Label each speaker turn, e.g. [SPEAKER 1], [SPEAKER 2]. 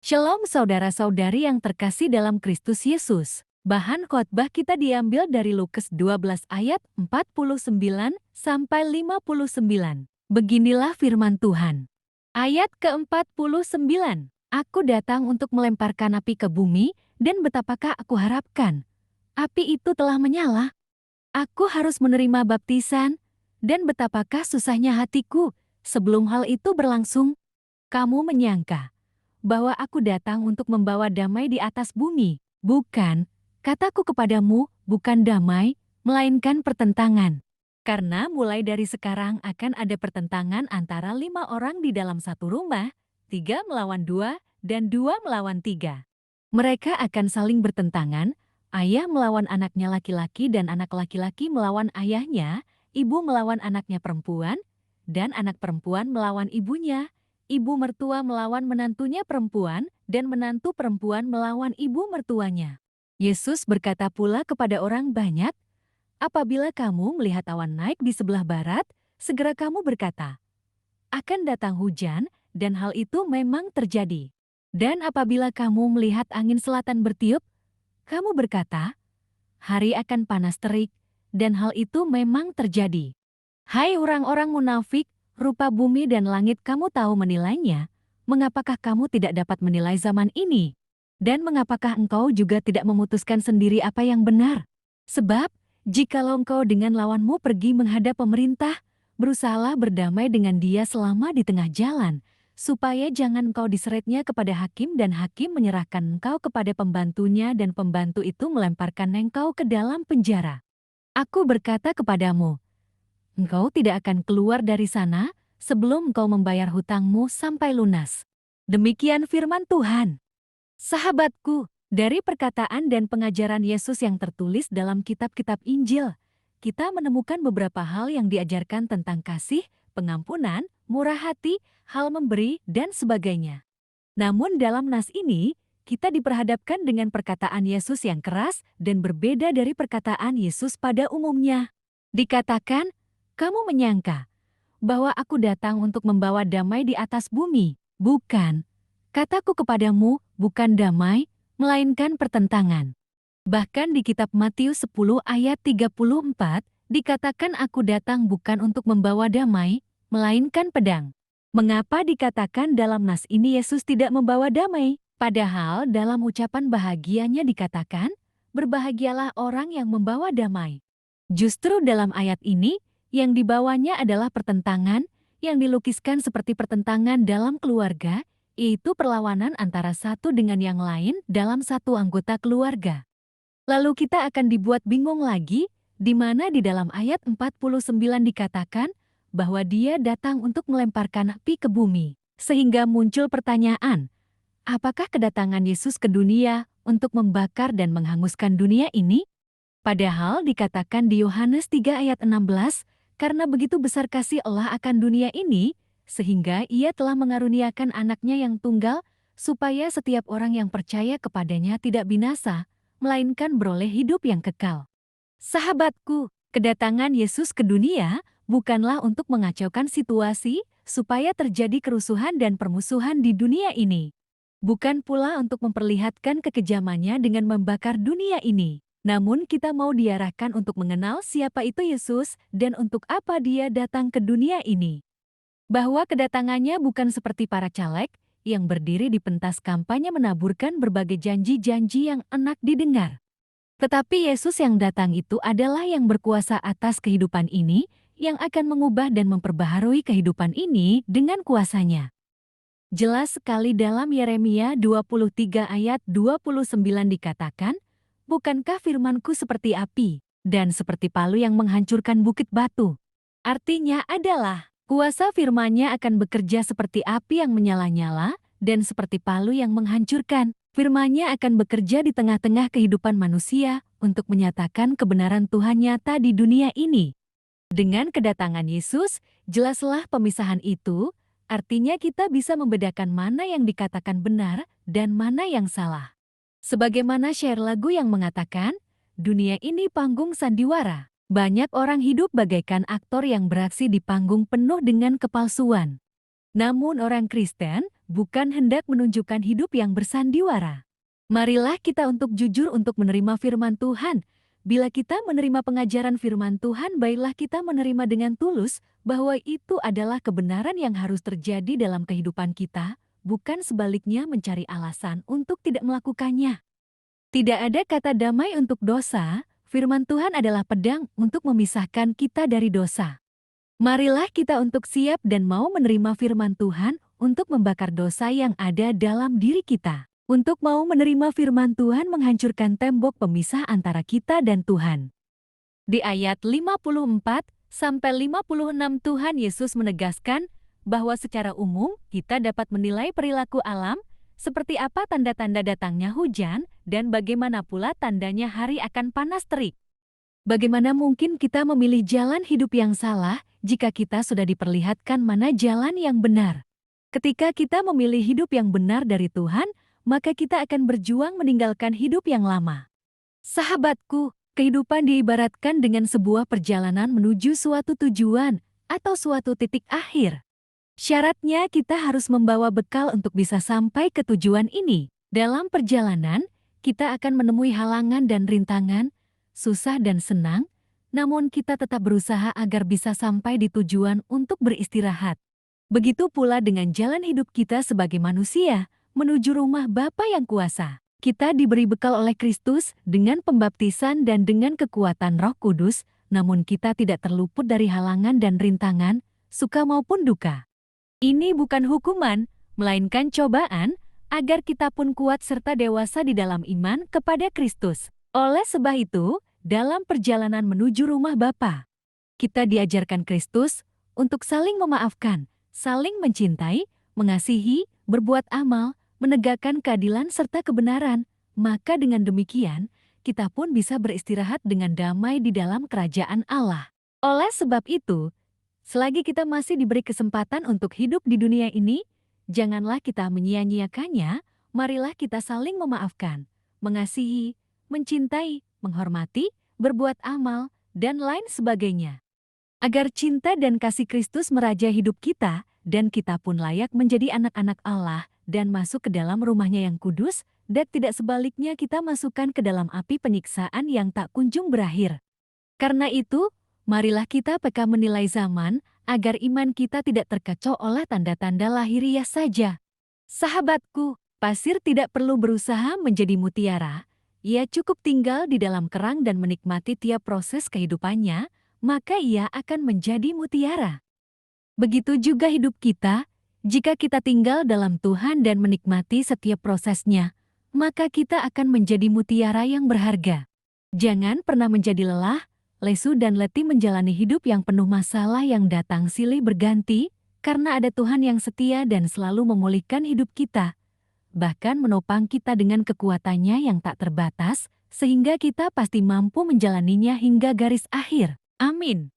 [SPEAKER 1] Shalom saudara-saudari yang terkasih dalam Kristus Yesus. Bahan khotbah kita diambil dari Lukas 12 ayat 49 sampai 59. Beginilah firman Tuhan. Ayat ke-49. Aku datang untuk melemparkan api ke bumi, dan betapakah aku harapkan api itu telah menyala. Aku harus menerima baptisan, dan betapakah susahnya hatiku sebelum hal itu berlangsung. Kamu menyangka bahwa aku datang untuk membawa damai di atas bumi. Bukan, kataku kepadamu, bukan damai, melainkan pertentangan. Karena mulai dari sekarang akan ada pertentangan antara 5 orang di dalam satu rumah, 3 melawan 2, dan 2 melawan 3. Mereka akan saling bertentangan, ayah melawan anaknya laki-laki dan anak laki-laki melawan ayahnya, ibu melawan anaknya perempuan, dan anak perempuan melawan ibunya. Ibu mertua melawan menantunya perempuan, dan menantu perempuan melawan ibu mertuanya. Yesus berkata pula kepada orang banyak, apabila kamu melihat awan naik di sebelah barat, segera kamu berkata, akan datang hujan, dan hal itu memang terjadi. Dan apabila kamu melihat angin selatan bertiup, kamu berkata, hari akan panas terik, dan hal itu memang terjadi. Hai orang-orang munafik, rupa bumi dan langit kamu tahu menilainya, mengapakah kamu tidak dapat menilai zaman ini? Dan mengapakah engkau juga tidak memutuskan sendiri apa yang benar? Sebab, jikalau engkau dengan lawanmu pergi menghadap pemerintah, berusahalah berdamai dengan dia selama di tengah jalan, supaya jangan engkau diseretnya kepada hakim dan hakim menyerahkan engkau kepada pembantunya dan pembantu itu melemparkan engkau ke dalam penjara. Aku berkata kepadamu, engkau tidak akan keluar dari sana sebelum engkau membayar hutangmu sampai lunas. Demikian firman Tuhan. Sahabatku, dari perkataan dan pengajaran Yesus yang tertulis dalam kitab-kitab Injil, kita menemukan beberapa hal yang diajarkan tentang kasih, pengampunan, murah hati, hal memberi, dan sebagainya. Namun dalam nas ini, kita diperhadapkan dengan perkataan Yesus yang keras dan berbeda dari perkataan Yesus pada umumnya. Dikatakan, kamu menyangka bahwa aku datang untuk membawa damai di atas bumi. Bukan. Kataku kepadamu, bukan damai, melainkan pertentangan. Bahkan di kitab Matius 10 ayat 34, dikatakan aku datang bukan untuk membawa damai, melainkan pedang. Mengapa dikatakan dalam nas ini Yesus tidak membawa damai? Padahal dalam ucapan bahagianya dikatakan, berbahagialah orang yang membawa damai. Justru dalam ayat ini, yang dibawanya adalah pertentangan, yang dilukiskan seperti pertentangan dalam keluarga, yaitu perlawanan antara satu dengan yang lain dalam satu anggota keluarga. Lalu kita akan dibuat bingung lagi, di mana di dalam ayat 49 dikatakan bahwa dia datang untuk melemparkan api ke bumi. Sehingga muncul pertanyaan, apakah kedatangan Yesus ke dunia untuk membakar dan menghanguskan dunia ini? Padahal dikatakan di Yohanes 3 ayat 16, karena begitu besar kasih Allah akan dunia ini, sehingga ia telah mengaruniakan anaknya yang tunggal, supaya setiap orang yang percaya kepadanya tidak binasa, melainkan beroleh hidup yang kekal. Sahabatku, kedatangan Yesus ke dunia bukanlah untuk mengacaukan situasi, supaya terjadi kerusuhan dan permusuhan di dunia ini. Bukan pula untuk memperlihatkan kekejamannya dengan membakar dunia ini. Namun kita mau diarahkan untuk mengenal siapa itu Yesus dan untuk apa dia datang ke dunia ini. Bahwa kedatangannya bukan seperti para caleg yang berdiri di pentas kampanye menaburkan berbagai janji-janji yang enak didengar. Tetapi Yesus yang datang itu adalah yang berkuasa atas kehidupan ini, yang akan mengubah dan memperbaharui kehidupan ini dengan kuasanya. Jelas sekali dalam Yeremia 23 ayat 29 dikatakan, bukankah firmanku seperti api, dan seperti palu yang menghancurkan bukit batu? Artinya adalah, kuasa firman-Nya akan bekerja seperti api yang menyala-nyala, dan seperti palu yang menghancurkan. Firman-Nya akan bekerja di tengah-tengah kehidupan manusia, untuk menyatakan kebenaran Tuhan nyata di dunia ini. Dengan kedatangan Yesus, jelaslah pemisahan itu, artinya kita bisa membedakan mana yang dikatakan benar, dan mana yang salah. Sebagaimana syair lagu yang mengatakan, dunia ini panggung sandiwara. Banyak orang hidup bagaikan aktor yang beraksi di panggung penuh dengan kepalsuan. Namun orang Kristen bukan hendak menunjukkan hidup yang bersandiwara. Marilah kita untuk jujur untuk menerima firman Tuhan. Bila kita menerima pengajaran firman Tuhan, baiklah kita menerima dengan tulus bahwa itu adalah kebenaran yang harus terjadi dalam kehidupan kita, bukan sebaliknya mencari alasan untuk tidak melakukannya. Tidak ada kata damai untuk dosa, firman Tuhan adalah pedang untuk memisahkan kita dari dosa. Marilah kita untuk siap dan mau menerima firman Tuhan untuk membakar dosa yang ada dalam diri kita. Untuk mau menerima firman Tuhan menghancurkan tembok pemisah antara kita dan Tuhan. Di ayat 54-56 Tuhan Yesus menegaskan bahwa secara umum kita dapat menilai perilaku alam seperti apa tanda-tanda datangnya hujan dan bagaimana pula tandanya hari akan panas terik. Bagaimana mungkin kita memilih jalan hidup yang salah jika kita sudah diperlihatkan mana jalan yang benar? Ketika kita memilih hidup yang benar dari Tuhan, maka kita akan berjuang meninggalkan hidup yang lama. Sahabatku, kehidupan diibaratkan dengan sebuah perjalanan menuju suatu tujuan atau suatu titik akhir. Syaratnya kita harus membawa bekal untuk bisa sampai ke tujuan ini. Dalam perjalanan, kita akan menemui halangan dan rintangan, susah dan senang, namun kita tetap berusaha agar bisa sampai di tujuan untuk beristirahat. Begitu pula dengan jalan hidup kita sebagai manusia, menuju rumah Bapa yang kuasa. Kita diberi bekal oleh Kristus dengan pembaptisan dan dengan kekuatan Roh Kudus, namun kita tidak terluput dari halangan dan rintangan, suka maupun duka. Ini bukan hukuman, melainkan cobaan, agar kita pun kuat serta dewasa di dalam iman kepada Kristus. Oleh sebab itu, dalam perjalanan menuju rumah Bapa, kita diajarkan Kristus untuk saling memaafkan, saling mencintai, mengasihi, berbuat amal, menegakkan keadilan serta kebenaran, maka dengan demikian, kita pun bisa beristirahat dengan damai di dalam kerajaan Allah. Oleh sebab itu, selagi kita masih diberi kesempatan untuk hidup di dunia ini, janganlah kita menyia-nyiakannya, marilah kita saling memaafkan, mengasihi, mencintai, menghormati, berbuat amal, dan lain sebagainya. Agar cinta dan kasih Kristus meraja hidup kita, dan kita pun layak menjadi anak-anak Allah, dan masuk ke dalam rumahnya yang kudus, dan tidak sebaliknya kita masukkan ke dalam api penyiksaan yang tak kunjung berakhir. Karena itu, marilah kita peka menilai zaman, agar iman kita tidak terkecoh oleh tanda-tanda lahiriah saja. Sahabatku, pasir tidak perlu berusaha menjadi mutiara, ia cukup tinggal di dalam kerang dan menikmati tiap proses kehidupannya, maka ia akan menjadi mutiara. Begitu juga hidup kita, jika kita tinggal dalam Tuhan dan menikmati setiap prosesnya, maka kita akan menjadi mutiara yang berharga. Jangan pernah menjadi lelah, lesu dan letih menjalani hidup yang penuh masalah yang datang silih berganti, karena ada Tuhan yang setia dan selalu memulihkan hidup kita, bahkan menopang kita dengan kekuatannya yang tak terbatas, sehingga kita pasti mampu menjalaninya hingga garis akhir. Amin.